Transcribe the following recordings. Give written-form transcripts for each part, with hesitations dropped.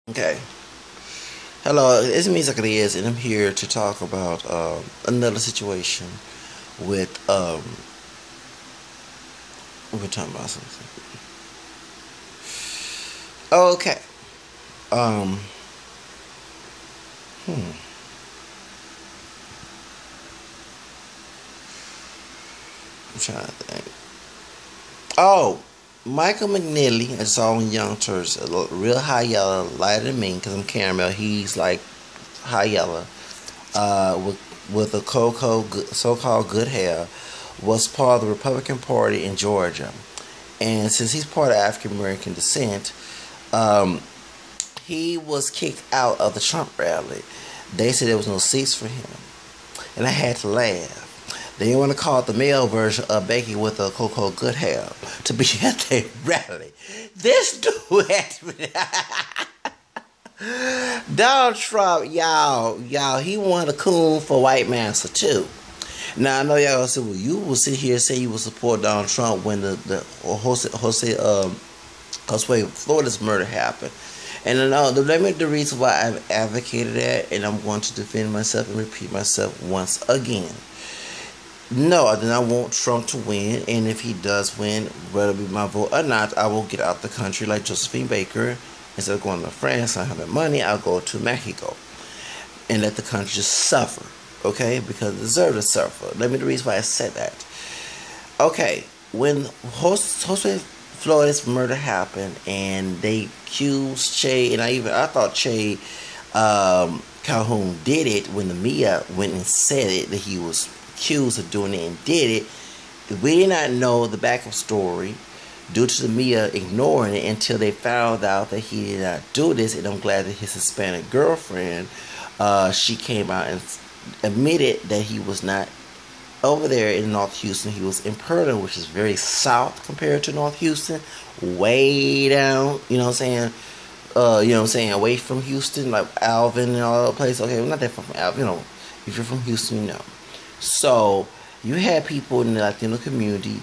Okay. Hello, it's me Zacarias, and I'm here to talk about another situation with we're talking about something. Okay. Um. Hmm. I'm trying to think. Oh, Michael McNeely is on Young Turks, real high yellow, lighter than me, because I'm caramel. He's like high yellow. With a so-called good hair, was part of the Republican Party in Georgia. And since he's part of African American descent, um, he was kicked out of the Trump rally. They said there was no seats for him, and I had to laugh. They want to call it the male version of Becky with a Coco good hair to be at their rally. This dude had to be. Donald Trump, y'all, he won a coon for white massa too. Now I know y'all gonna say, well, you will sit here and say you will support Donald Trump when the Jose Florida's murder happened. And I know the reason why I've advocated that, and I'm going to defend myself and repeat myself once again. No, I do not want Trump to win, and if he does win, whether it be my vote or not, I will get out the country like Josephine Baker. Instead of going to France, I have the money, I'll go to Mexico and let the country just suffer, okay? Because it deserves to suffer. Let me the reason why I said that. Okay, when Jose Flores murder happened and they accused Che, and I thought Che Calhoun did it when the Mia went and said it that he was accused of doing it and did it. We did not know the backup story due to the Mia ignoring it until they found out that he did not do this. And I'm glad that his Hispanic girlfriend, she came out and admitted that he was not over there in North Houston. He was in Perla, which is very south compared to North Houston, way down. You know what I'm saying? Away from Houston, like Alvin and all that place. Okay, well, not that far from Alvin. If you're from Houston, you know. So you had people in the Latino community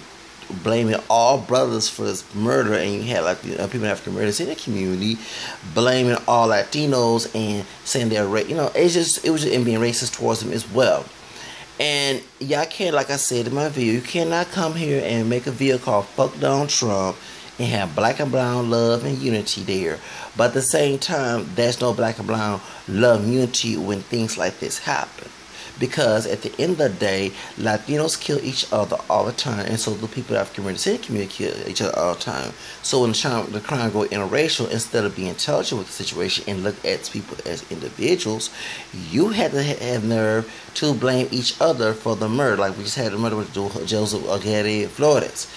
blaming all brothers for this murder, and you had like people in African Americans in the community blaming all Latinos and saying they're it was just being racist towards them as well. And y'all can't, like I said in my video, you cannot come here and make a video called "Fuck Donald Trump" and have black and brown love and unity there. But at the same time, there's no black and brown love and unity when things like this happen. Because at the end of the day, Latinos kill each other all the time, and so the people of African American community kill each other all the time. So when the crime go interracial, instead of being intelligent with the situation and look at people as individuals, you had to have nerve to blame each other for the murder. Like we just had the murder with Joseph Aguirre Flores.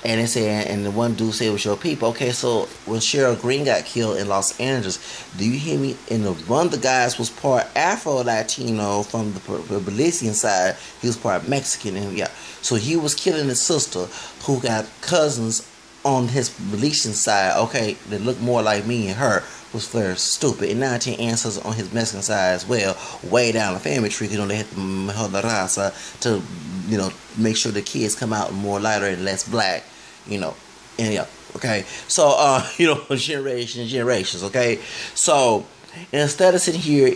And they say, and the one dude said it was your people. Okay, so when Cheryl Green got killed in Los Angeles, do you hear me? And one of the guys was part Afro-Latino from the Belizean side. He was part Mexican, and yeah. So he was killing his sister, who got cousins on his Belizean side. Okay, that looked more like me and her. Was very stupid. And 19 ancestors on his Mexican side as well, way down the family tree. They had to mejor la raza to, make sure the kids come out more lighter and less black, and yeah, okay. So, generations, okay. So, instead of sitting here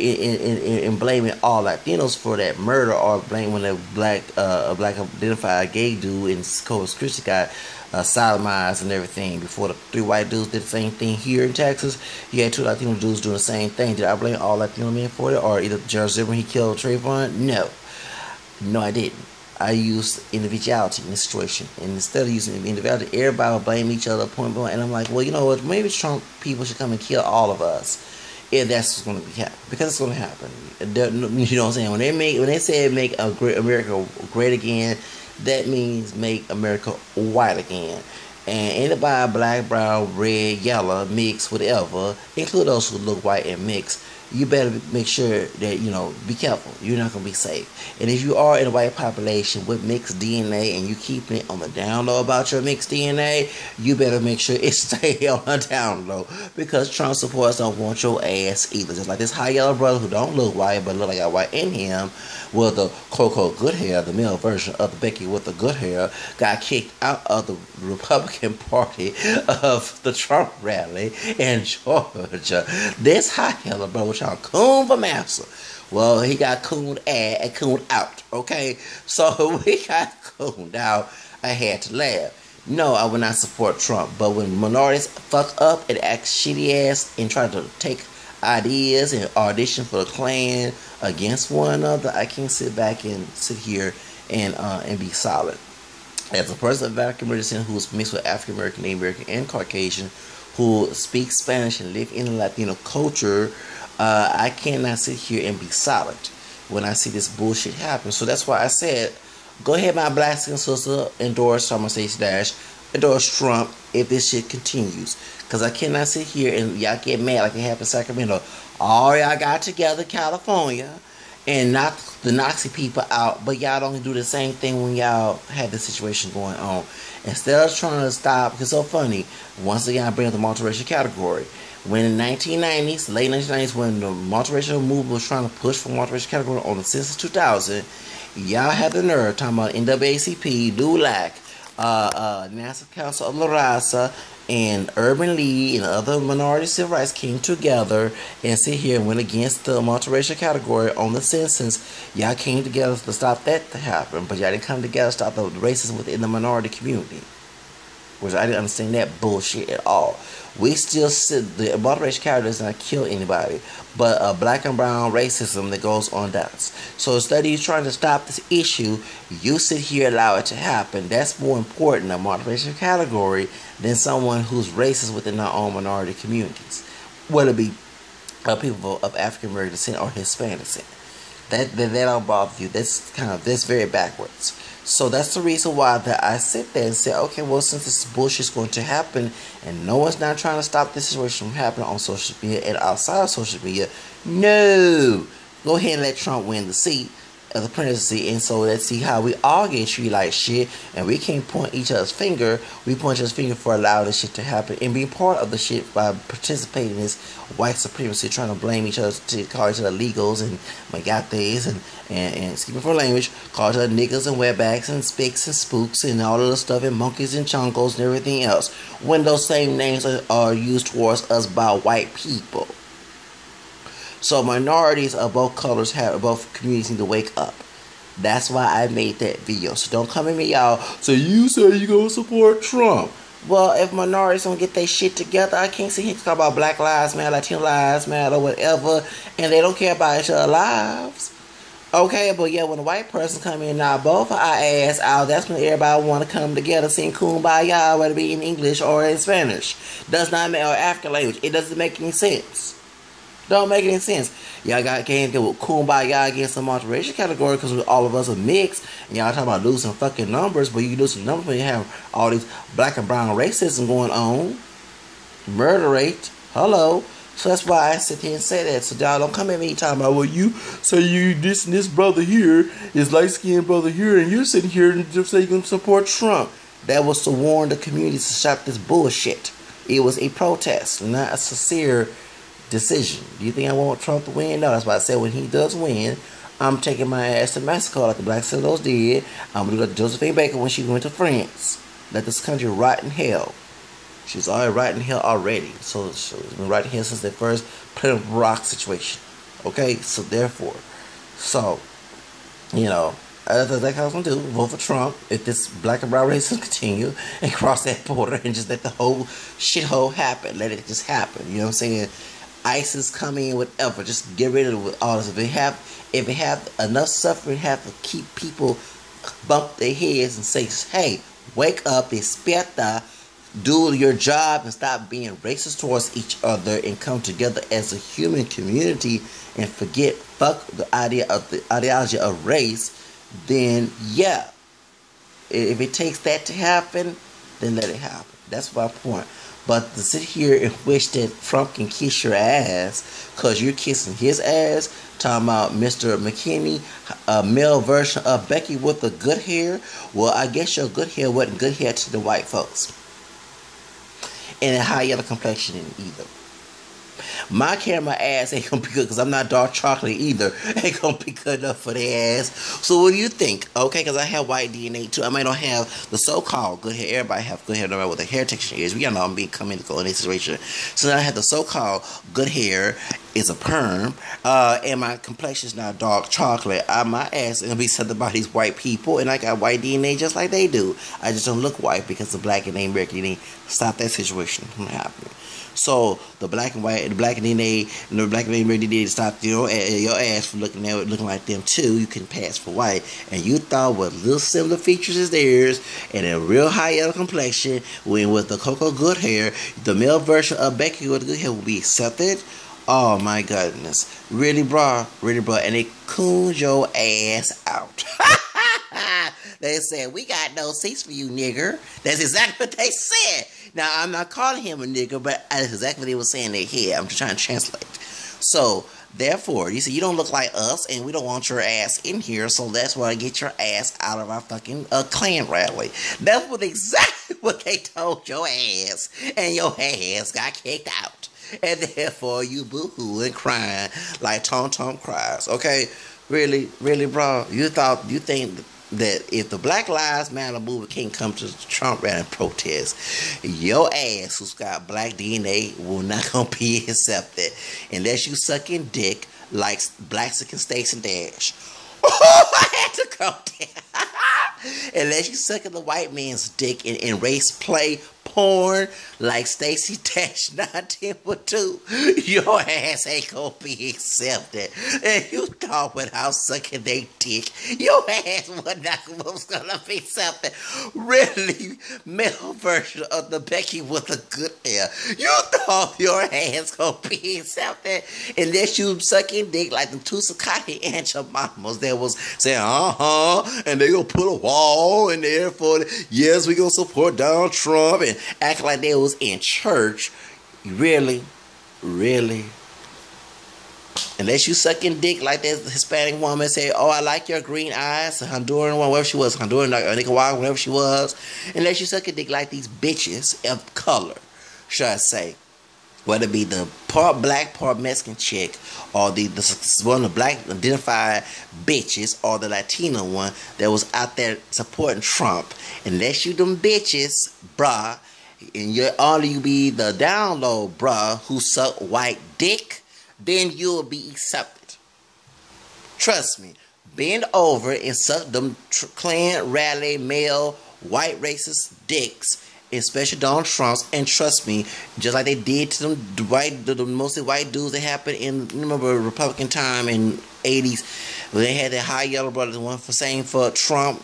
and blaming all Latinos for that murder, or blaming a black identified gay dude in Corpus Christi got sodomized and everything before the three white dudes did the same thing here in Texas, you had two Latino dudes doing the same thing. Did I blame all Latino men for it, or either Jared Zimmerman he killed Trayvon? No, I didn't. I used individuality in this situation, and instead of using individuality, everybody would blame each other point blank. And I'm like, well, you know what? Maybe Trump people should come and kill all of us. If that's what's going to be happen, because it's going to happen. You know what I'm saying? When they say make America great again, that means make America white again. And anybody black, brown, red, yellow, mix, whatever, include those who look white and mix, you better make sure that, be careful. You're not going to be safe. And if you are in a white population with mixed DNA and you keeping it on the down low about your mixed DNA, you better make sure it stay on the down low, because Trump supporters don't want your ass either. Just like this high yellow brother who don't look white but look like a white in him with the quote-unquote good hair, the male version of the Becky with the good hair, got kicked out of the Republican Party of the Trump rally in Georgia. This high yellow brother was trying to coon for massa. Well, he got cooned and cooned out, okay? So we got cooned out. I had to laugh. No, I would not support Trump. But when minorities fuck up and act shitty ass and try to take ideas and audition for the Klan against one another, I can't sit back and sit here and be solid. As a person of African American who's mixed with African American, Native American, and Caucasian, who speaks Spanish and live in the Latino culture, I cannot sit here and be solid when I see this bullshit happen. So that's why I said, go ahead, my black skin sister, endorse endorse Trump if this shit continues. Because I cannot sit here and y'all get mad like it happened in Sacramento. All y'all got together California and knock the Nazi people out, but y'all don't do the same thing when y'all had this situation going on. Instead of trying to stop, because it's so funny, once again I bring up the multiracial category. When in the 1990s, late 1990s, when the multiracial movement was trying to push for multiracial category on the census 2000, y'all had the nerve talking about NAACP, LULAC, National Council of La Raza, and Urban League and other minority civil rights came together and sit here and went against the multiracial category on the census. Y'all came together to stop that to happen, but y'all didn't come together to stop the racism within the minority community, which I didn't understand that bullshit at all. We still sit, the multiracial category does not kill anybody, but black and brown racism that goes on does. So instead of you trying to stop this issue, you sit here and allow it to happen. That's more important, a multiracial category, than someone who's racist within their own minority communities, whether it be people of African American descent or Hispanic descent. That don't bother you. That's very backwards. So that's the reason why that I sit there and say, okay, well, since this bullshit's going to happen and no one's not trying to stop this situation from happening on social media and outside of social media, no, go ahead and let Trump win the seat of the presidency, and so let's see how we all get treated like shit, and we can't point each other's finger. We point each other's finger for allowing this shit to happen and being part of the shit by participating in this white supremacy, trying to blame each other, to call each other legals and magates and excuse me for language, call each other niggas and wetbacks and spicks and spooks and all of the stuff and monkeys and chungos and everything else, when those same names are used towards us by white people. So minorities of both colors, both communities need to wake up. That's why I made that video. So don't come at me, y'all. So you say you gonna support Trump. Well, if minorities don't get their shit together, I can't sit here and talk about Black Lives Matter, Latino Lives Matter, whatever, and they don't care about each other's lives. Okay, but yeah, when a white person come in and knock both our ass out, that's when everybody want to come together, sing kumbaya, whether it be in English or in Spanish. Does not matter, or African language. It doesn't make any sense. Don't make any sense. Y'all can't get with kumbaya against the multiracial category because all of us are mixed. And y'all talking about losing fucking numbers, but you lose some numbers when you have all these black and brown racism going on. Murder rate. Hello. So that's why I sit here and say that. So y'all don't come at me talking about, well, you say you this brother here is light skinned brother here, and you're sitting here and just say you're gonna support Trump. That was to warn the community to stop this bullshit. It was a protest, not a sincere decision. Do you think I want Trump to win? No, that's why I said when he does win, I'm taking my ass to Mexico like the Black Settlers did. I'm going to go to Josephine Baker when she went to France. Let this country rot in hell. She's already rot in hell already. So she's been rotting in hell since the first Plymouth Rock situation. Okay? So therefore, that's what I was going to do. Vote for Trump if this black and brown racism continue and cross that border and just let the whole shithole happen. Let it just happen. You know what I'm saying? ISIS coming in, whatever, just get rid of all this. If it have enough suffering, have to keep people bump their heads and say, hey, wake up, despierta, do your job and stop being racist towards each other and come together as a human community and fuck the ideology of race, then yeah. If it takes that to happen, then let it happen. That's my point. But to sit here and wish that Trump can kiss your ass because you're kissing his ass, talking about Mr. McKinney, a male version of Becky with the good hair, well, I guess your good hair wasn't good hair to the white folks. And a high yellow complexion either. My camera ass ain't gonna be good because I'm not dark chocolate either. Ain't gonna be good enough for their ass. So what do you think? Okay, because I have white DNA too. I might not have the so-called good hair. Everybody have good hair no matter what the hair texture is. We all know I'm being coming to go in this situation. So now I have the so-called good hair is a perm, and my complexion is not dark chocolate. My ass is gonna be something about these white people, and I got white DNA just like they do. I just don't look white because the black and American DNA. Stop that situation from happening. So the black and white, the black and DNA, and the black and American DNA stop your ass from looking like them too. You can pass for white, and you thought with little similar features as theirs, and a real high yellow complexion, when with the cocoa good hair, the male version of Becky with the good hair will be accepted. Oh my goodness, really, bro, and it coons your ass out. They said, we got no seats for you, nigger. That's exactly what they said. Now, I'm not calling him a nigger, but that's exactly what they were saying in their head. I'm just trying to translate. So, therefore, you say, you don't look like us, and we don't want your ass in here, so that's why I get your ass out of our fucking Klan rally. That's exactly what they told your ass, and your ass got kicked out. And therefore, you boo-hooing, crying like Tom cries. Okay? Really, bro? You think that if the Black Lives Matter movement can't come to the Trump rally and protest, your ass who's got black DNA will not gonna be accepted unless you sucking dick like Black Sick and Stacey Dash. I had to go there. Unless you sucking the white man's dick in race play porn like Stacey Dash 910 would do, your ass ain't gonna be accepted. And you thought without sucking their dick, your ass was gonna be accepted. Really, male version of the Becky with the good hair. You thought your ass gonna be accepted unless you sucking dick like the two Sakati and your mamas that was saying and they gonna put a wall in there for yes, we gonna support Donald Trump and act like they was in church. Really? Unless you sucking dick like that Hispanic woman say, oh, I like your green eyes, Honduran one, whatever she was, Honduran or Nicaraguan, whatever she was. Unless you sucking dick like these bitches of color, should I say. Whether it be the part black, part Mexican chick, or the one of the black identified bitches, or the Latina one that was out there supporting Trump. Unless you them bitches, bruh, and all of you be the down low, bruh, who suck white dick, then you'll be accepted. Trust me. Bend over and suck them Klan rally male white racist dicks, especially Donald Trump's, and trust me, just like they did to them the mostly white dudes that happened in, remember, Republican time in 80s, when they had that high yellow brother, the one for saying for Trump.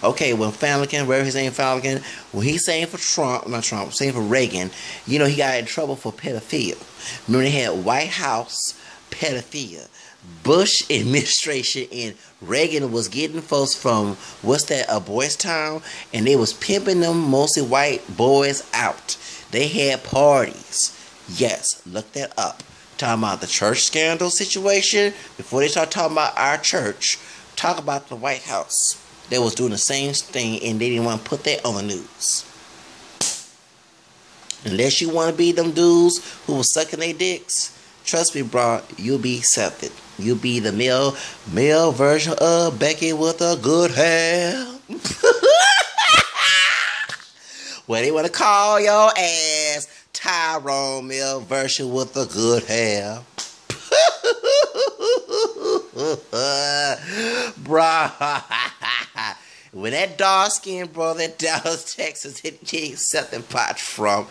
Okay, when Falcon, wherever his name Falcon, when he's saying for Trump, not Trump, saying for Reagan, you know, he got in trouble for pedophilia. Remember, they had White House pedophilia. Bush administration and Reagan was getting folks from, what's that, a boys' town, and they was pimping them mostly white boys out. They had parties. Yes, look that up. Talking about the church scandal situation, before they start talking about our church, talk about the White House. They was doing the same thing, and they didn't want to put that on the news. Unless you want to be them dudes who was sucking their dicks, trust me, bro, you'll be accepted. You'll be the male version of Becky with a good hair. Well, they want to call your ass Tyrone, male version with a good hair. Bruh. When that dark-skinned brother in Dallas, Texas hit King something pot from,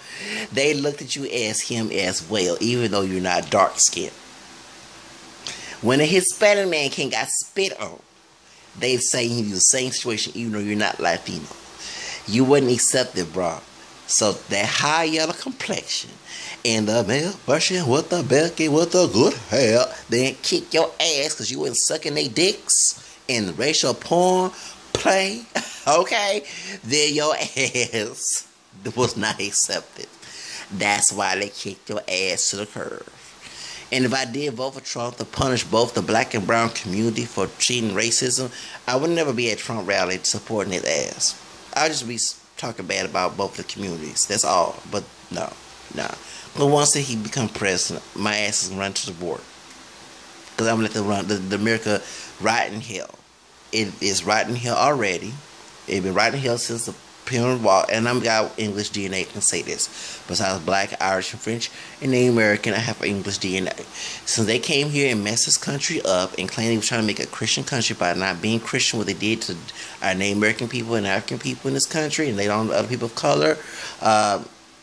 they looked at you as him as well, even though you're not dark-skinned. When a Hispanic man got spit on, they say you the same situation, even though you're not Latino. You wouldn't accept it, bro. So that high yellow complexion and the male version with the Becky with the good hair, then kick your ass because you wasn't sucking their dicks in racial porn play, okay? Then your ass was not accepted. That's why they kicked your ass to the curb. And if I did vote for Trump to punish both the black and brown community for cheating racism, I would never be at Trump rally supporting his ass. I'd just be talking bad about both the communities. That's all. But no. But once he become president, my ass is going to run to the board. Because I'm going to let the America rot in hell. It is rotting hell already. It's been rotting hell since the Pyramid Wall. And I'm got English DNA can say this. Besides black, Irish, and French, and Native American, I have English DNA. Since they came here and messed this country up and claimed they were trying to make a Christian country by not being Christian, what they did to our Native American people and African people in this country, and they don't other people of color.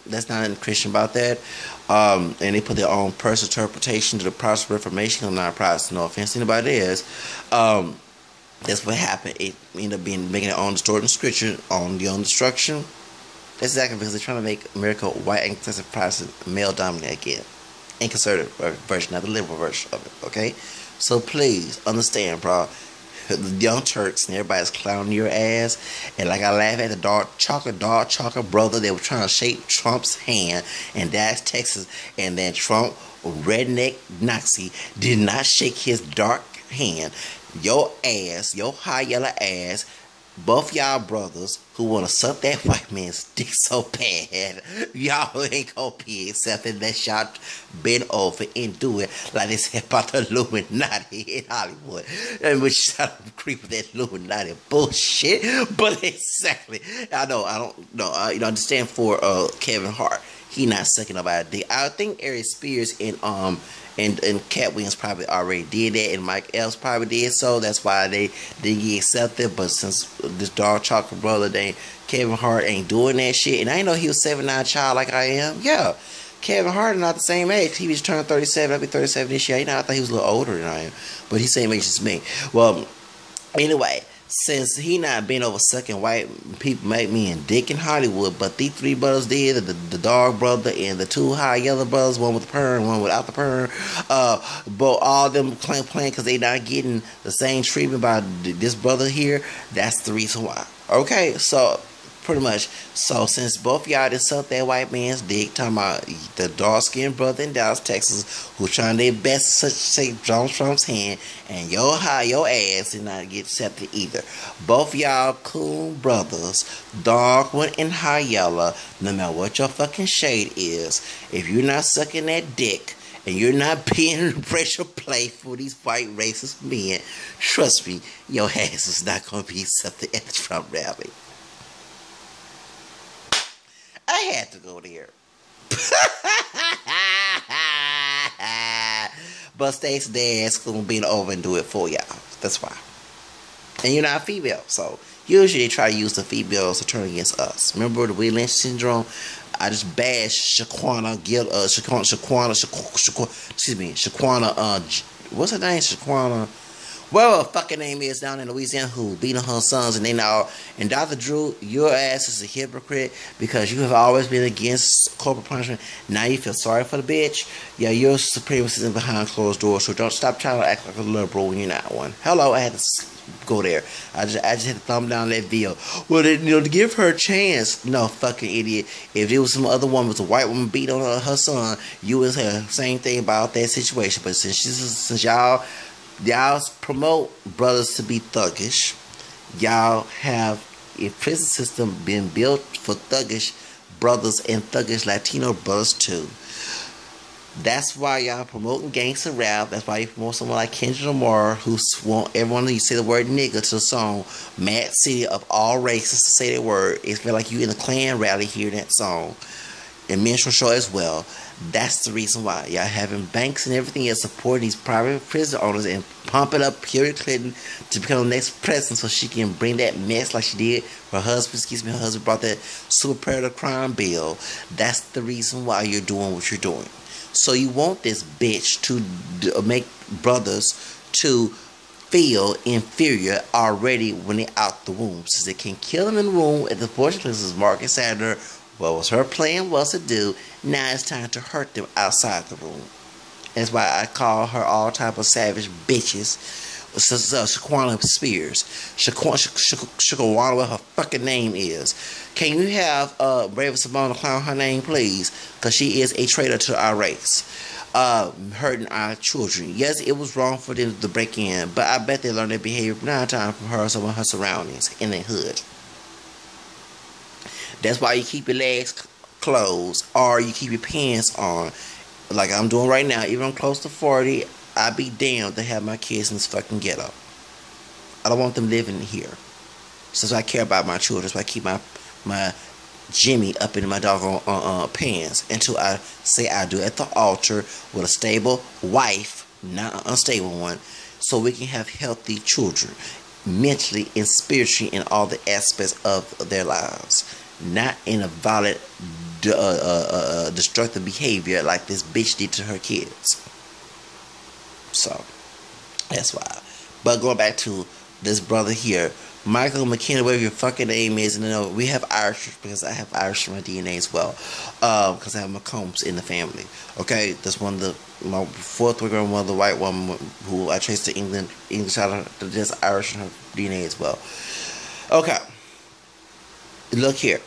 That's not Christian about that. And they put their own personal interpretation to the Protestant Reformation. I'm not a Protestant, no offense to anybody is. That's what happened. It ended up making their own distorted scripture on the own destruction. That's exactly because they're trying to make America white and conservative Protestant male dominant again. And conservative version, not the liberal version of it. Okay? So please understand, bro. The Young Turks and everybody's clowning your ass. And like I laugh at the dark chocolate brother that was trying to shake Trump's hand in Dallas, Texas. And then Trump, redneck Nazi, did not shake his dark hand. Your ass, your high yellow ass, both y'all brothers who want to suck that white man's dick so bad, y'all ain't gonna be accepted unless y'all bend over and do it like they said about the Illuminati in Hollywood. And we shut up creep with that Illuminati bullshit. But exactly, I don't know. You know, I understand for Kevin Hart, he not sucking nobody's dick. I think Ari Spears and Cat Williams probably already did that, and Mike Epps probably did so. That's why they didn't get accepted. But since this dark chocolate brother, Kevin Hart ain't doing that shit, and I didn't know he was 7'9" child like I am. Yeah, Kevin Hart is not the same age. He was turning 37. I'll be 37 this year. You know, I thought he was a little older than I am, but he's the same age as me. Well, anyway. Since he not been over sucking white people make me and dick in Hollywood, but these three brothers did, the dog brother and the two high yellow brothers, one with the perm, one without the perm, but all of them playing because they not getting the same treatment by this brother here. That's the reason why. Okay, so pretty much. So since both y'all just sucked that white man's dick, talking about the dark-skinned brother in Dallas, Texas, who's trying their best to shake Donald Trump's hand, and your ass did not get accepted either. Both y'all cool brothers, dark one and high yellow, no matter what your fucking shade is, if you're not sucking that dick, and you're not being pressure play for these white racist men, trust me, your ass is not going to be accepted at the Trump rally. I had to go there. But Stacey Dad's gonna be over and do it for y'all. That's why. And you're not female, so usually they try to use the females to turn against us. Remember the Willie Lynch syndrome? I just bashed Shaquana, what's her name? Shaquana. Well, her fucking name is down in Louisiana who beating her sons, and they now. And Dr. Drew, your ass is a hypocrite because you have always been against corporal punishment. Now you feel sorry for the bitch. Yeah, you're supremacist behind closed doors, so don't stop trying to act like a liberal when you're not one. Hello, I had to go there. I just had to thumb down that video. Well, to give her a chance. No, fucking idiot. If there was some other woman, was a white woman beat on her son, you would say the same thing about that situation. But since y'all promote brothers to be thuggish. Y'all have a prison system been built for thuggish brothers and thuggish Latino brothers too. That's why y'all promoting gangster rap. That's why you promote someone like Kendrick Lamar, who want everyone to say the word nigga to the song Mad City of all races to say that word. It's feel like you in a Klan rally hearing that song. And minstrel show as well. That's the reason why y'all having banks and everything else supporting these private prison owners and pumping up Hillary Clinton to become the next president so she can bring that mess like she did. Her husband brought that super predator crime bill. That's the reason why you're doing what you're doing. So you want this bitch to make brothers to feel inferior already when they're out the womb, since they can kill them in the womb. At the fortunately, this is Margaret Sanger. What was her plan was to do. Now it's time to hurt them outside the room. That's why I call her all type of savage bitches Shaquana Spears. Shaquana, what her fucking name is. Can you have Raven Simone clown her name, please? Because she is a traitor to our race. Hurting our children. Yes, it was wrong for them to break in, but I bet they learned their behavior 9 times from her, some of her surroundings in the hood. That's why you keep your legs closed or you keep your pants on, like I'm doing right now. Even I'm close to 40, I'd be damned to have my kids in this fucking ghetto. I don't want them living here. So I care about my children. So I keep my Jimmy up in my doggone pants until I say I do at the altar with a stable wife, not an unstable one, so we can have healthy children, mentally and spiritually in all the aspects of their lives, not in a violent, destructive behavior like this bitch did to her kids. So that's why. But going back to this brother here, Michael McKenna, whatever your fucking name is, and you know, we have Irish because I have Irish in my DNA as well, because I have McCombs in the family. Okay, that's my fourth grandmother, white woman who I traced to English out of just Irish in her DNA as well. Okay, look here,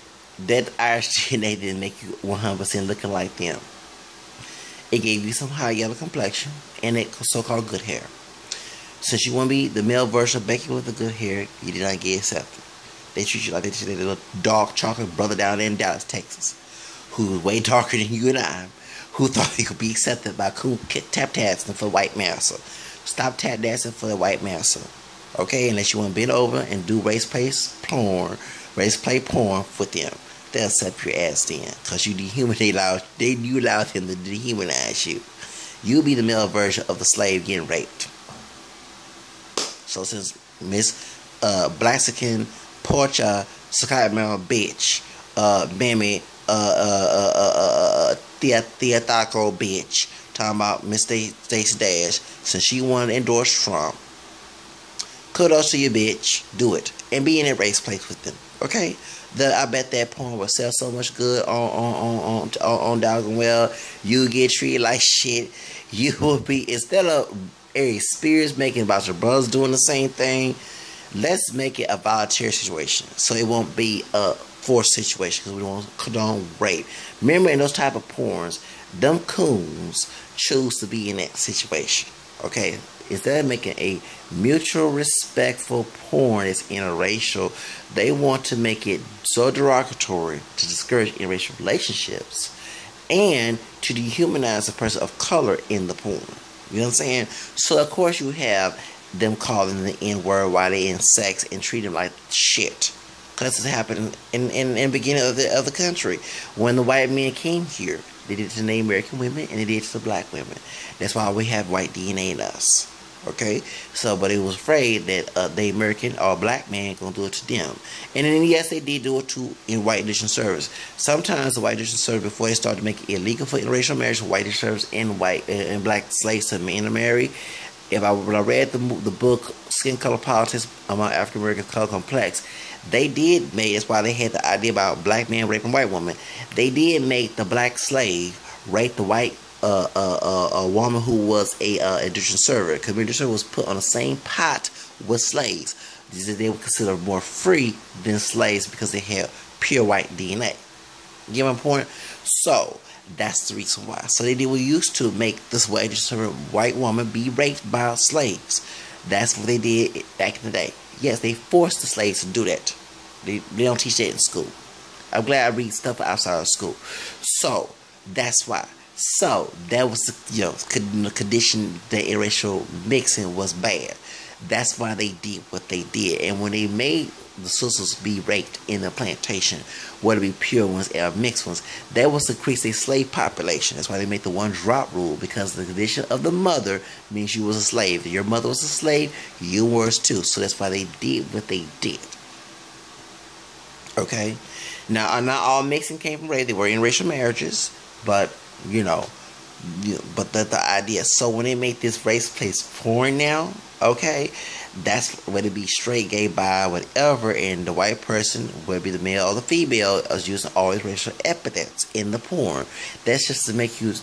that Irish DNA didn't make you 100% looking like them. It gave you some high yellow complexion and it so-called good hair. Since you want to be the male version of Becky with the good hair, you did not get accepted. They treat you like they treat their little dark chocolate brother down there in Dallas, Texas, who was way darker than you and I, who thought he could be accepted by coon tap dancing for the white massa. Stop tap dancing for the white massa, okay? Unless you want to bend over and do race play porn with them, they'll accept your ass then, cause you you allowed them to dehumanize you. You'll be the male version of the slave getting raped. So since Miss Blaxican Porcha Sakai bitch, Mammy Theataco bitch, talking about Miss Stacey Dash, since she wanted to endorse Trump, kudos to you, bitch. Do it and be in a race place with them. Okay, I bet that porn will sell so much good on Dogging Well. You get treated like shit. You will be, instead of a Spears making about your brothers doing the same thing, let's make it a voluntary situation so it won't be a forced situation, because we don't condone rape. Remember, in those type of porns, them coons choose to be in that situation. Okay, instead of making a mutual respectful porn that's interracial, they want to make it so derogatory to discourage interracial relationships and to dehumanize a person of color in the porn. You know what I'm saying? So of course you have them calling the N-word while they in sex and treat them like shit. Because it's happened in the beginning of the country. When the white men came here, they did it to Native American women and they did it to the black women. That's why we have white DNA in us. Okay? So, but they was afraid that the American or black man gonna do it to them. And then yes, they did do it to in white edition service. Sometimes the white edition service, before they started making it illegal for interracial marriage, white edition service and white and black slaves to marry. When I read the book Skin Color Politics Among African American Color Complex, they did make, that's why they had the idea about black man raping white woman. They did make the black slave rape the white a woman who was a indentured server, because indentured server was put on the same pot with slaves. They were considered more free than slaves because they had pure white DNA. You get my point? So that's the reason why. So they were used to make this white server white woman be raped by slaves. That's what they did back in the day. Yes, they forced the slaves to do that. They don't teach that in school. I'm glad I read stuff outside of school. So that's why. So that was the condition. The interracial mixing was bad. That's why they did what they did. And when they made the sisters be raped in the plantation, whether it be pure ones or mixed ones, that was to increase their slave population. That's why they made the one drop rule, because the condition of the mother means you was a slave. If your mother was a slave, you were too. So that's why they did what they did. Okay? Now, not all mixing came from race. They were interracial marriages, but but the idea. So when they make this race place porn now, okay, That's whether it be straight, gay, bi, whatever, and the white person, whether it be the male or the female, is using always racial epithets in the porn. That's just to make you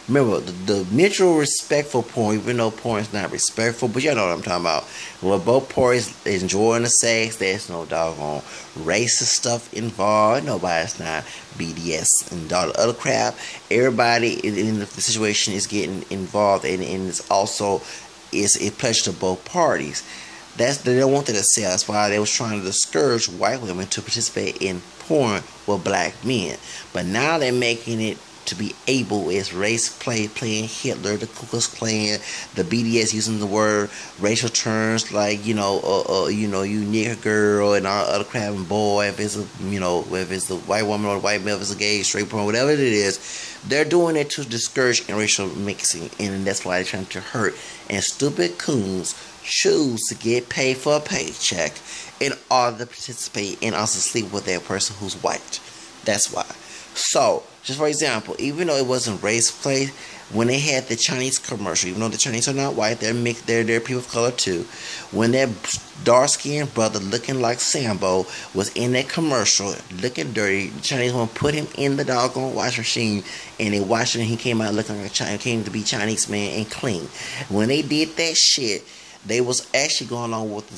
remember the mutual respectful porn, even though porn is not respectful, but you know what I'm talking about. When both parties enjoying the sex, there's no doggone racist stuff involved. Nobody's not BDS and all the other crap. Everybody in the situation is getting involved, and it's also is a pleasure to both parties. They don't want that to sell. That's why they was trying to discourage white women to participate in porn with black men. But now they're making it to be able as race play, playing Hitler, the Ku Klux Klan, the BDS using the word racial terms like you nigger girl and all other crap and boy. If it's the white woman or the white male, if it's a gay, straight porn, whatever it is. They're doing it to discourage racial mixing, and that's why they're trying to hurt. And stupid coons choose to get paid for a paycheck in order to participate and also sleep with that person who's white. That's why. So, just for example, even though it wasn't race play, when they had the Chinese commercial, even though the Chinese are not white, they're mixed, they're people of color too. When that dark-skinned brother looking like Sambo was in that commercial, looking dirty, the Chinese one put him in the doggone washing machine, and they washed him, and he came out looking like a Chinese, came to be Chinese man and clean. When they did that shit, they was actually going along with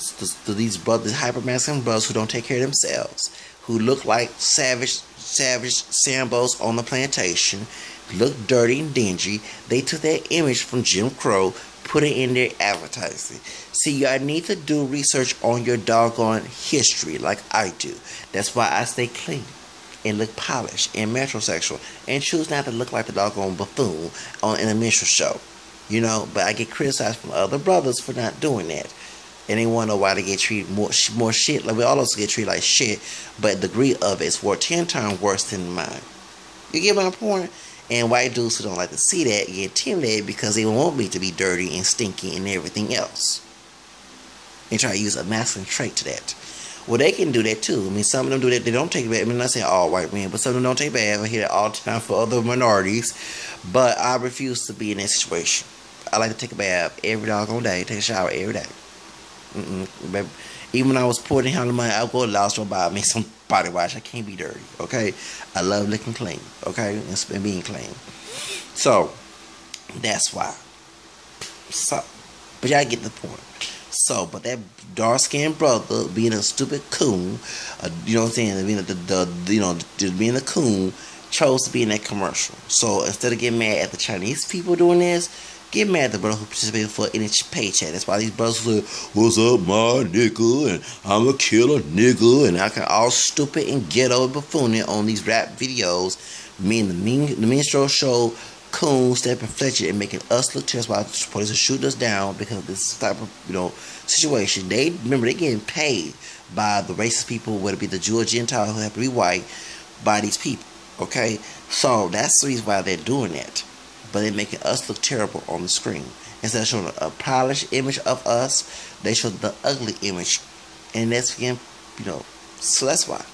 these brothers, hyper-masculine brothers who don't take care of themselves, who look like savage Sambos on the plantation, look dirty and dingy. They took that image from Jim Crow, put it in their advertising. See, y'all need to do research on your doggone history like I do. That's why I stay clean and look polished and metrosexual and choose not to look like the doggone buffoon in a minstrel show. But I get criticized from other brothers for not doing that. And they want to know why they get treated more shit. Like we all also get treated like shit, but the degree of it's 10 times worse than mine. You get my point? And white dudes who don't like to see that get intimidated because they want me to be dirty and stinky and everything else. They try to use a masculine trait to that. Well, they can do that too. I mean, some of them do that. They don't take a bath. I mean, I'm not saying all white men, but some of them don't take a bath. I hear that all the time for other minorities. But I refuse to be in that situation. I like to take a bath every doggone day. Take a shower every day. Even when I was poor and having money, I would go to the dollar store buy me some body wash. I can't be dirty, okay? I love looking clean, okay? And being clean. So, that's why. So, but y'all get the point. So, but that dark-skinned brother being a stupid coon, you know what I'm saying? Being a coon, chose to be in that commercial. So, instead of getting mad at the Chinese people doing this, get mad at the brother who participated for any paycheck. That's why these brothers say, "What's up, my nigga?" and "I'm a killer nigga," and I can all stupid and ghetto and buffooning on these rap videos. Me and the minstrel show coons stepping Fletcher and making us look terrible. Why police are shooting us down because of this type of situation. They getting paid by the racist people, whether it be the Jew or Gentile who have to be white, by these people. Okay, so that's the reason why they're doing that. But they're making us look terrible on the screen. Instead of showing a polished image of us, they show the ugly image. And that's again, so that's why.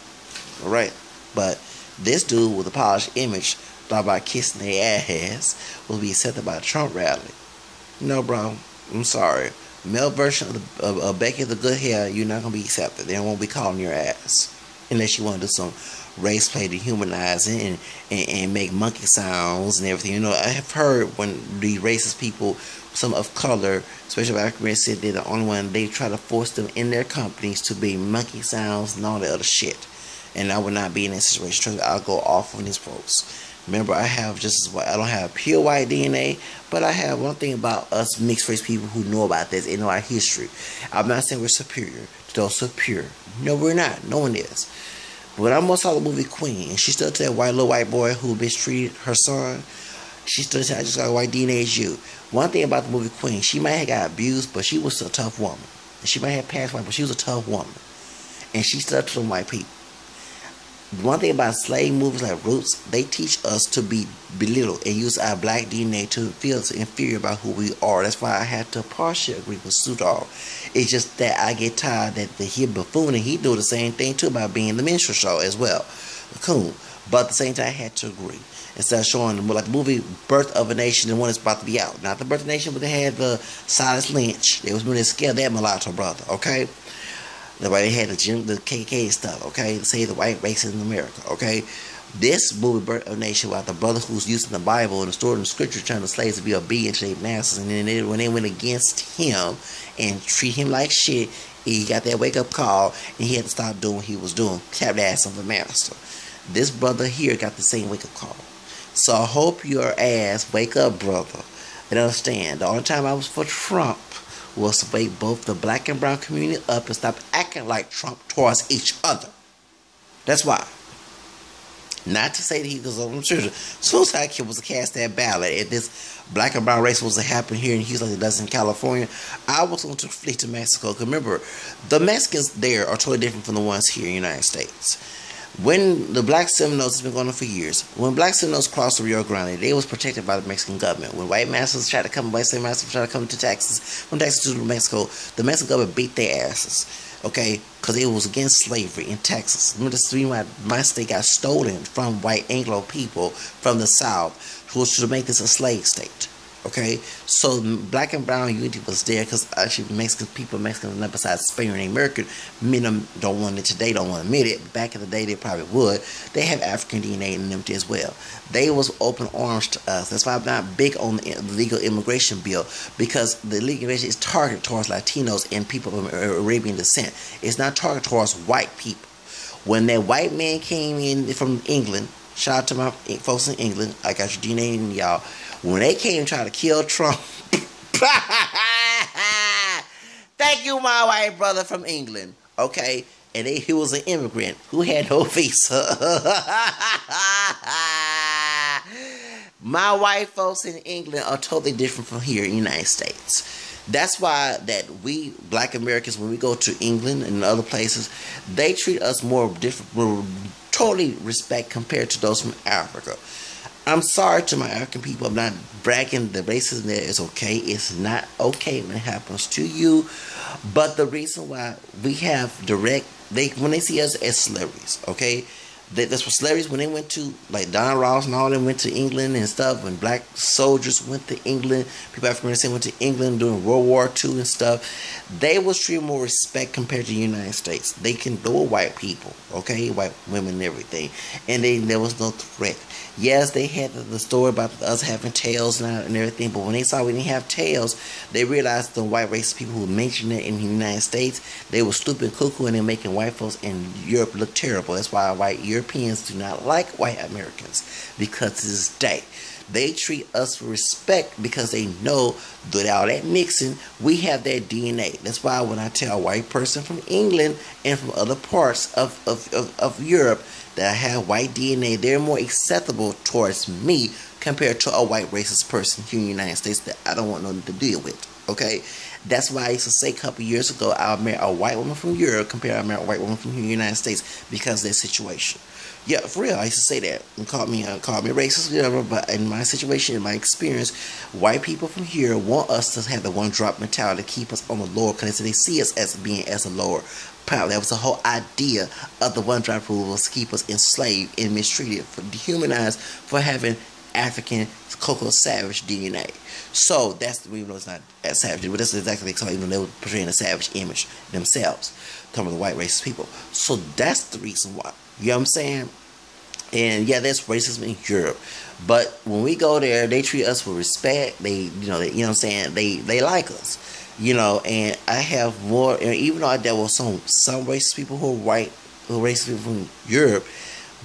Alright. But this dude with a polished image thought about kissing their ass will be accepted by the Trump rally. No, bro. I'm sorry. Male version of Becky the Good Hair, you're not going to be accepted. They won't be calling your ass. Unless you want to do some race play to humanize it and make monkey sounds and everything. I have heard when the racist people, some of color, especially African Americans, said they're the only one, they try to force them in their companies to be monkey sounds and all that other shit. And I would not be in that situation. Trust me, I'll go off on these folks. Remember, I don't have pure white DNA, but I have one thing about us mixed race people who know about this and know our history. I'm not saying we're superior to those superior. No, we're not. No one is. When I saw the movie Queen, and she stood to that little white boy who mistreated her son, she stood to, "I just got a white DNA as you." One thing about the movie Queen, she might have got abused, but she was a tough woman. And she might have passed white, but she was a tough woman. And she stood up to some white people. One thing about slave movies like Roots, they teach us to be belittled and use our black DNA to feel inferior about who we are. That's why I have to partially agree with Sudol. It's just that I get tired that he buffoon and he do the same thing too about being the minstrel show as well. Coon. But at the same time, I had to agree. Instead of showing them, like the movie Birth of a Nation, the one that's about to be out. Not the Birth of a Nation, but they had the Silas Lynch. They was really scared that mulatto brother, okay? They had the KKK stuff, okay? To save the white race in America, okay? This movie, Birth of a Nation, about the brother who's using the Bible and the story in the scripture trying to slaves to be obedient to their masters, and then when they went against him and treat him like shit, he got that wake-up call, and he had to stop doing what he was doing, tap the ass of the master. This brother here got the same wake-up call. So I hope your ass wake up, brother, and understand. The only time I was for Trump was to wake both the black and brown community up and stop acting like Trump towards each other. That's why. Not to say that he was on children. Suicide Kid was to cast that ballot. If this black and brown race was to happen here in Houston like it does in California, I was going to flee to Mexico. Because remember, the Mexicans there are totally different from the ones here in the United States. When the black Seminoles has been going on for years, when black Seminoles crossed the Rio Grande, they was protected by the Mexican government. When white masters tried to come, white slave masters tried to come to Texas, from Texas to Mexico, the Mexican government beat their asses, okay, because it was against slavery in Texas. Remember, this is the reason why my state got stolen from white Anglo people from the South, who was to make this a slave state. Okay, so black and brown unity was there because actually Mexican people, besides Spanish and American, men don't want it today, don't want to admit it. Back in the day, they probably would. They have African DNA in them as well. They was open arms to us. That's why I'm not big on the legal immigration bill, because the legal immigration is targeted towards Latinos and people of Arabian descent. It's not targeted towards white people. When that white man came in from England, shout out to my folks in England, I got your DNA in y'all. When they came trying to kill Trump, thank you, my white brother from England, okay? And he was an immigrant who had no visa. My white folks in England are totally different from here in the United States. That's why that we black Americans, when we go to England and other places, they treat us more different, more totally respect compared to those from Africa. I'm sorry to my African people. I'm not bragging. The racism there is okay. It's not okay when it happens to you. But the reason why we have when they see us as celebrities, okay? That's what celebrities, when they went to, like Don Ross and all them went to England and stuff, when black soldiers went to England, people African American went to England during World War II and stuff, they was treated more respect compared to the United States. They were white people, okay? White women and everything. And there was no threat. Yes, they had the story about us having tails and everything, but when they saw we didn't have tails, they realized the white racist people who mentioned it in the United States, they were stupid and cuckoo, and they're making white folks in Europe look terrible. That's why white Europeans do not like white Americans, because to this day, they treat us with respect because they know that all that mixing, we have their DNA. That's why when I tell a white person from England and from other parts of Europe that I have white DNA, they're more acceptable towards me compared to a white racist person here in the United States that I don't want nothing to deal with. Okay? That's why I used to say a couple years ago, I'll marry a white woman from Europe compared to a white woman from here in the United States because of their situation. Yeah, for real, I used to say that and call me racist, whatever. But in my situation, in my experience, white people from here want us to have the one-drop mentality to keep us on the lower, because they see us as being as a lower power. That was the whole idea of the one-drop rule, was to keep us enslaved and mistreated, for dehumanized, for having African Cocoa Savage DNA. So that's the reason it's not as savage, but that's exactly because even they were portraying a savage image themselves, talking about the white racist people. So that's the reason why. You know what I'm saying? And yeah, there's racism in Europe, but when we go there, they treat us with respect. They you know what I'm saying? They like us, you know. And I have more. And even though there were some racist people who are white, who are racist people from Europe,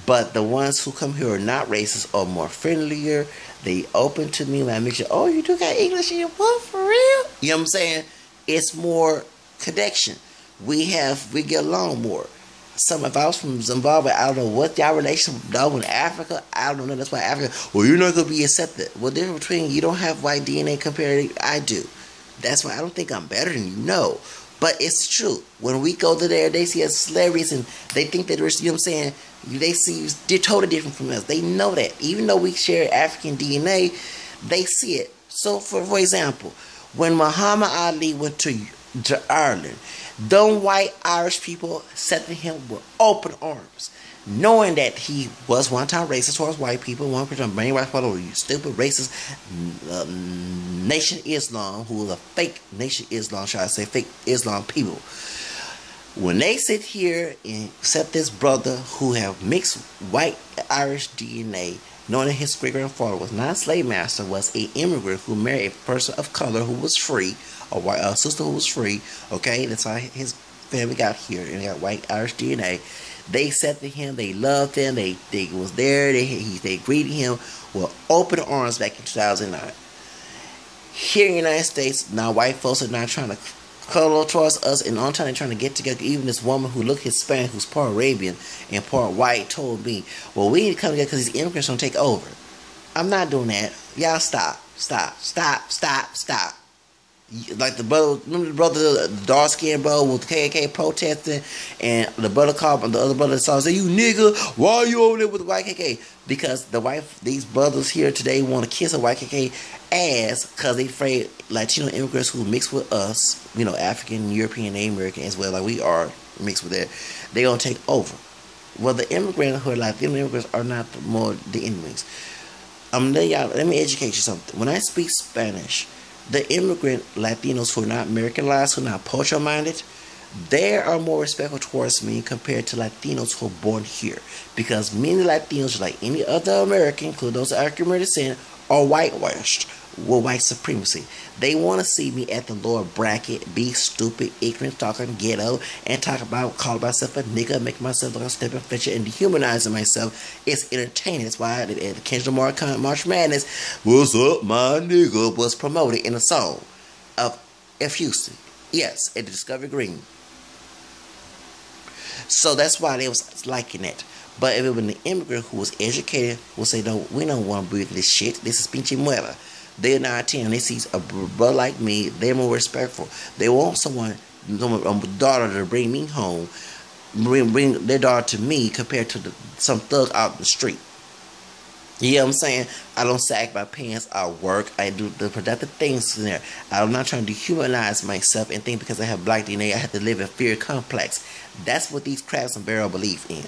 but the ones who come here are not racist are more friendlier. They open to me when I mention, oh, you do got English in your book, for real? You know what I'm saying? It's more connection. We get along more. If I was from Zimbabwe, I don't know what y'all relation with Africa. I don't know. That's why Africa, well, you're not going to be accepted. Well, the difference between you don't have white DNA compared to I do. That's why I don't think I'm better than you. No. But it's true. When we go to there, they see us celebrities and they think that we're, you know what I'm saying, they see they're totally different from us. They know that. Even though we share African DNA, they see it. So, for example, when Muhammad Ali went to Ireland, them white Irish people accepted him with open arms. knowing that he was one time racist towards white people, one person brain white people, you stupid racist Nation Islam, who was a fake Nation Islam, should I say, fake Islam people. When they sit here and accept this brother who have mixed white Irish DNA, knowing that his great grandfather was not a slave master, was an immigrant who married a person of color who was free, a sister who was free. Okay, that's why his family got here and got white Irish DNA. They accepted him, they loved him, they was there, they greeted him with open arms back in 2009. Here in the United States, now white folks are not trying to cuddle towards us, and on time they're trying to get together. Even this woman who looked Hispanic, who's part Arabian and part white, told me, well, we need to come together because these immigrants don't take over. I'm not doing that. Y'all stop. Like the brother, remember the brother, the dark skinned brother with the KKK protesting, and the brother called, the other brother saw, say, you nigga, why are you over there with the white KKK? Because these brothers here today want to kiss a white KKK ass because they afraid Latino immigrants who mix with us, African, European, American as well, like we are mixed with that, they gonna take over. Well, the immigrants who are Latino immigrants are not the enemies. Let me educate you something. When I speak Spanish, the immigrant Latinos who are not Americanized, who are not pocho-minded, they are more respectful towards me compared to Latinos who are born here. Because many Latinos, like any other American, including those of African American descent, are whitewashed with white supremacy. They want to see me at the lower bracket, be stupid, ignorant, talking ghetto, and call myself a nigga, making myself look like a stepping fetcher, and dehumanizing myself. It's entertaining. That's why at the Kendrick Lamar March Madness, "What's up, my nigga?" was promoted in a song of F. Houston. Yes, at the Discovery Green. So that's why they was liking it. But if it was an immigrant who was educated, would say, no, we don't want to breathe this shit. This is pinche muela. They're 19. They see a brother like me. They're more respectful. They want a daughter to bring me home, bring their daughter to me compared to some thug out the street. You know what I'm saying? I don't sag my pants. I work. I do the productive things in there. I'm not trying to dehumanize myself and think because I have black DNA, I have to live in fear complex. That's what these crabs and barrel believe in.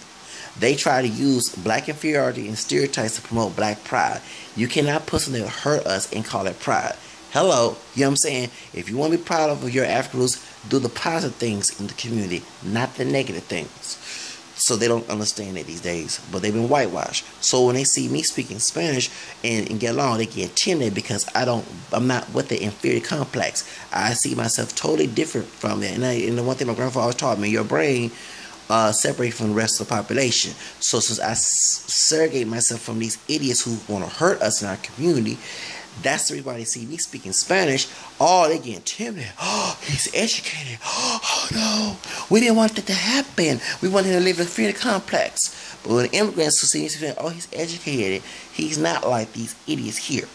They try to use black inferiority and stereotypes to promote black pride. You cannot put something that hurt us and call it pride. Hello, you know what I'm saying? If you want to be proud of your African roots, do the positive things in the community, not the negative things. So they don't understand it these days, but they've been whitewashed. So when they see me speaking Spanish and get along, they get timid because I'm not with the inferior complex. I see myself totally different from that. And the one thing my grandfather always taught me, your brain separate from the rest of the population. So since I segregate myself from these idiots who want to hurt us in our community, that's the reason why they see me speaking Spanish. Oh, they get intimidated. Oh, he's educated. Oh no, we didn't want that to happen. We wanted him to live in a fear complex. But when immigrants who see me saying, oh, he's educated, he's not like these idiots here.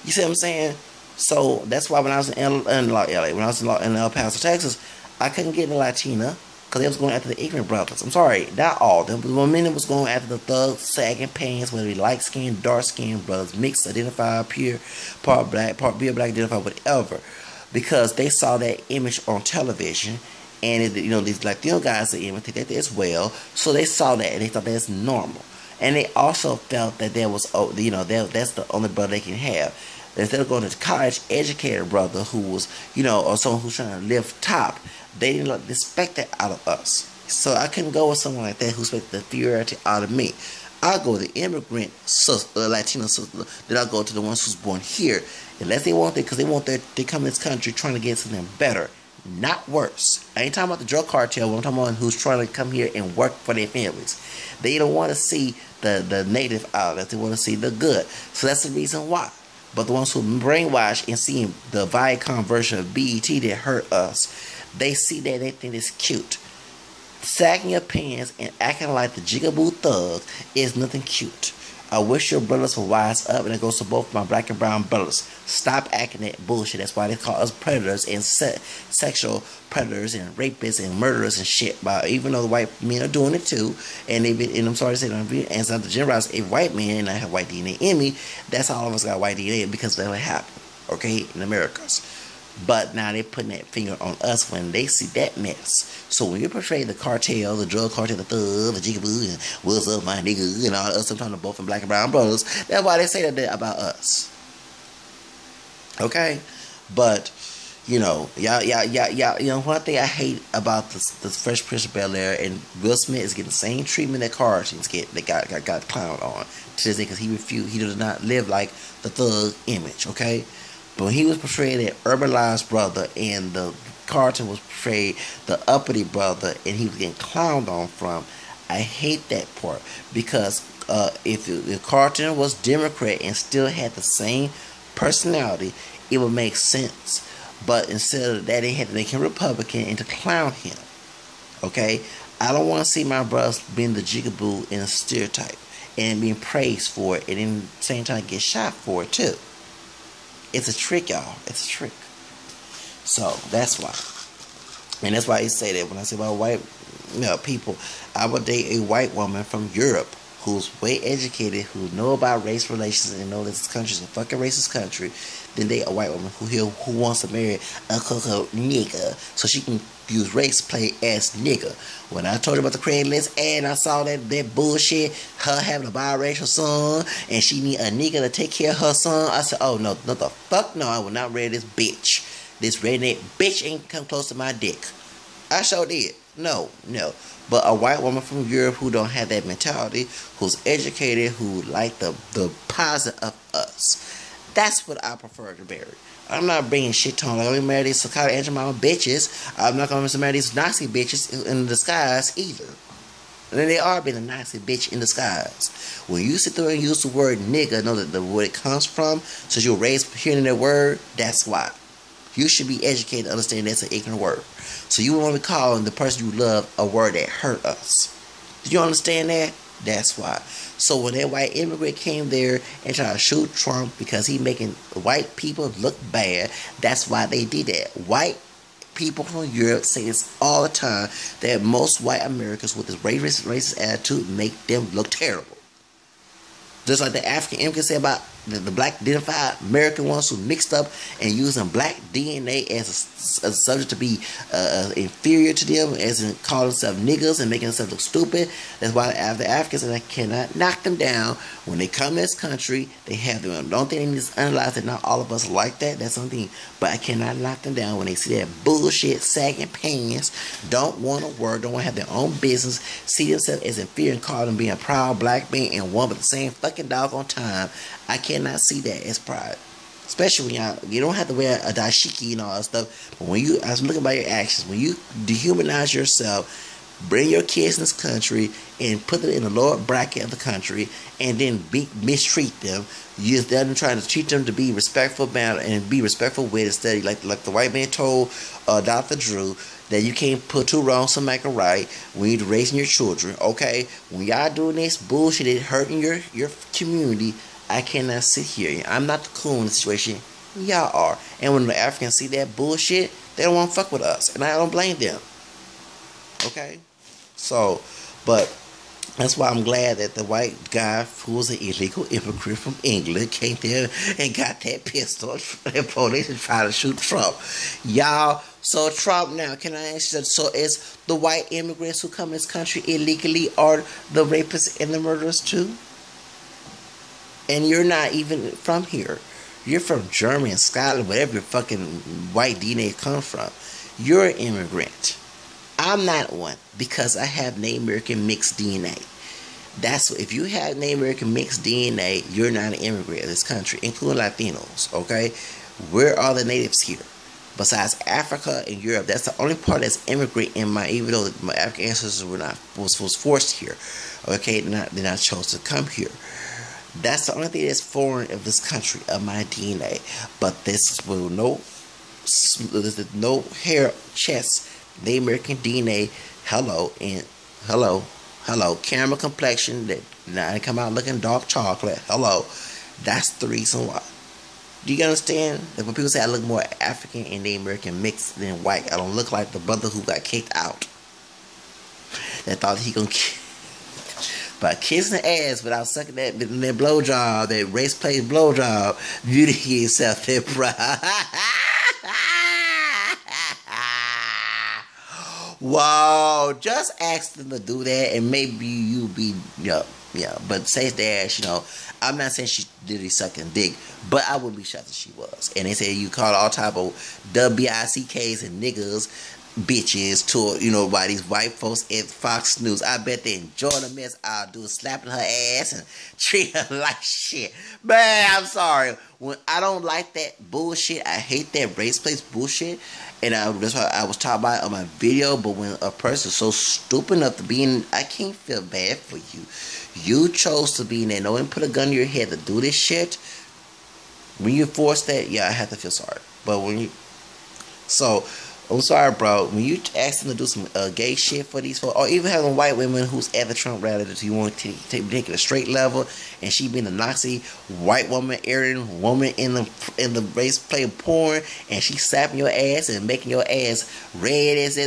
You see what I'm saying? So that's why when I was in LA, when I was in El Paso, Texas, I couldn't get a Latina. Because they was going after the ignorant brothers. I'm sorry, not all of them. But one minute was going after the thugs, sagging pants, whether they light-skinned, dark-skinned brothers, mixed, identified, pure, part black, part beer black, identified, whatever. Because they saw that image on television. And, these Latino guys that imitate that as well. So they saw that and they thought that's normal. And they also felt that there was, that's the only brother they can have. Instead of going to college, educated brother who was, or someone who's trying to live top, they didn't expect that out of us. So I couldn't go with someone like that who expected the inferiority out of me. I go with the immigrant Latino sister. Then I go to the ones who's born here, unless they want it because they come in this country trying to get something better, not worse. I ain't talking about the drug cartel. I'm talking about who's trying to come here and work for their families. They don't want to see the native out. They want to see the good. So that's the reason why. But the ones who brainwashed and seeing the Viacom version of BET that hurt us, they see that they think it's cute. Sagging your pants and acting like the jigaboo thug is nothing cute. I wish your brothers would wise up, and it goes to both my black and brown brothers. Stop acting that bullshit. That's why they call us predators and sexual predators and rapists and murderers and shit. But even though the white men are doing it too, and I'm sorry to say, and it's not to generalize, a white man and I have white DNA in me, that's all of us got white DNA because that would happen, okay, in Americas. But now they're putting that finger on us when they see that mess. So when you portray the cartel, the drug cartel, the thug, the jigaboo, and what's up, my nigga, and all that, sometimes both and black and brown brothers, that's why they say that about us. Okay? But, you know, y'all, you know, one thing I hate about this Fresh Prince of Bel-Air, and Will Smith is getting the same treatment that Carlton's that got clowned on to this day, because he does not live like the thug image, okay? But when he was portrayed an urbanized brother, and the Carlton was portrayed the uppity brother, and he was getting clowned on from, I hate that part, because if Carlton was Democrat and still had the same personality, it would make sense. But instead of that, they had to make him Republican and to clown him. Okay? I don't want to see my brothers being the jigaboo in a stereotype and being praised for it, and in the same time get shot for it too. It's a trick, y'all. It's a trick. So that's why. And that's why he say that when I say about white people, I would date a white woman from Europe who's way educated, who know about race relations and know that this country is a fucking racist country, than date a white woman who wants to marry a cocoa nigga so she can use race play as nigga. When I told you about the Craigslist ad, I saw that bullshit, her having a biracial son and she need a nigga to take care of her son. I said, oh no the fuck no, I will not marry this bitch. This redneck bitch ain't come close to my dick. I sure did. No. But a white woman from Europe who don't have that mentality, who's educated, who like the positive of us. That's what I prefer to marry. I'm not bringing shit to them. Like, I'm going to marry these Sakata and Jamal bitches. I'm not going to marry these Nazi bitches in disguise either. And they are being a Nazi bitch in disguise. When you sit there and use the word nigga, know that where it comes from, since you're raised hearing that word, that's why. You should be educated to understand that's an ignorant word. So you want to be calling the person you love a word that hurt us. Do you understand that? That's why. So when that white immigrant came there and tried to shoot Trump because he making white people look bad, that's why they did that. White people from Europe say this all the time, that most white Americans with this racist attitude make them look terrible. Just like the African immigrants say about the black identified American ones who mixed up and using black DNA as a subject to be inferior to them, as in calling themselves niggas and making themselves look stupid. That's why the Africans, and I cannot knock them down. When they come to this country, they have them. Don't think they need to analyze that not all of us like that. That's something. But I cannot knock them down when they see that bullshit, sagging pants, don't want to work, don't want to have their own business, see themselves as inferior and call them being a proud black man and one at the same fucking doggone time. I cannot see that as pride. Especially when you don't have to wear a dashiki and all that stuff. But when I was looking by your actions, when you dehumanize yourself, bring your kids in this country and put them in the lower bracket of the country and then mistreat them, you're then trying to teach them to be respectful about and be respectful with it, steady. Like the white man told Dr. Drew, that you can't put two wrongs to make a right when you're raising your children, okay? When y'all doing this bullshit, it hurting your community, I cannot sit here. I'm not the coon in the situation. Y'all are. And when the Africans see that bullshit, they don't want to fuck with us. And I don't blame them. Okay? So, but that's why I'm glad that the white guy who was an illegal immigrant from England came there and got that pistol and police and tried to shoot Trump. Y'all, so Trump now, can I ask you, so is the white immigrants who come in this country illegally are the rapists and the murderers too? And you're not even from here. You're from Germany, Scotland, wherever your fucking white DNA comes from. You're an immigrant. I'm not one because I have Native American mixed DNA. That's if you have Native American mixed DNA, you're not an immigrant in this country, including Latinos. Okay, where are the natives here? Besides Africa and Europe, that's the only part that's immigrant in my. Even though my African ancestors were not was forced here, okay, they're not chose to come here. That's the only thing that's foreign of this country, of my DNA. But this will no hair, chest, Native American DNA. Hello, caramel complexion that now I come out looking dark chocolate. Hello, that's the reason why. Do you understand that when people say I look more African and Native American mixed than white, I don't look like the brother who got kicked out. That thought he gonna by kissing the ass without sucking that blowjob, that race plays blowjob, beauty himself, that pride. Wow, just ask them to do that, and maybe you be yeah. But say that, I'm not saying she did he sucking dick, but I would be shocked if she was. And they say you call all type of WICKs and niggas bitches to by these white folks at Fox News. I bet they enjoy the mess I'll do slapping her ass and treat her like shit. Man, I'm sorry. When I don't like that bullshit, I hate that race place bullshit. And that's why I was talking about it on my video. But when a person is so stupid enough to be in, I can't feel bad for you. You chose to be in there. No one put a gun to your head to do this shit. When you force that, yeah, I have to feel sorry. But when you, so I'm sorry, bro. When you ask them to do some gay shit for these folks, or even having white women who's at the Trump rally that you want to take it a straight level, and she being a Nazi white woman, Aryan woman in the race play porn, and she slapping your ass and making your ass red as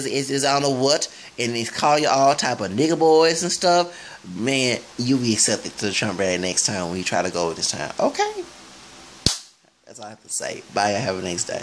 I don't know what, and they call you all type of nigga boys and stuff. Man, you be accepted to the Trump rally next time when you try to go this time. Okay, that's all I have to say. Bye. Have a nice day.